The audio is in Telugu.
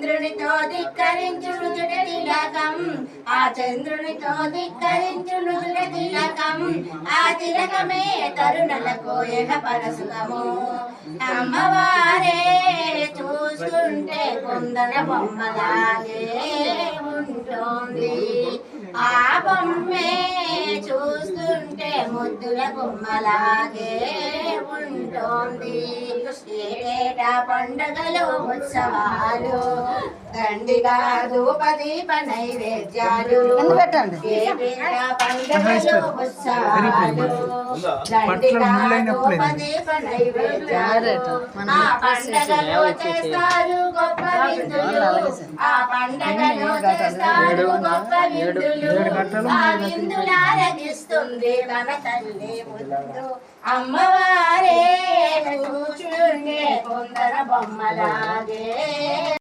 చంద్రునితో ధిక్కరించు నుదుట తిలకం ఆ చంద్రునితో ధిక్కరించు నుదుట తిలకం ఆ తిలకమే తరుణలకు ఎగ పరసుకము అమ్మవారే చూస్తుంటే కొందర బొమ్మలాగే ఉంటుంది ఆ బొమ్మే చూస్తుంటే ముద్దుల బొమ్మలాగే ఉంటుంది ఏటేటా పండుగలు ఉత్సవాలు దండిగా ధూపదీప నైవేద్యాలు ఏటేటా పండుగలు ఉత్సవాలు దండిగా ధూపదీప నైవేద్యాలు ఆ పండుగలో చేస్తారు గొప్ప విందులు ఆ పండుగలో చేస్తారు గొప్ప విందులు ఆ విందులారగిస్తుంది మన తల్లి ముందు అమ్మవారే చూచుండే కొందర బొమ్మలాగే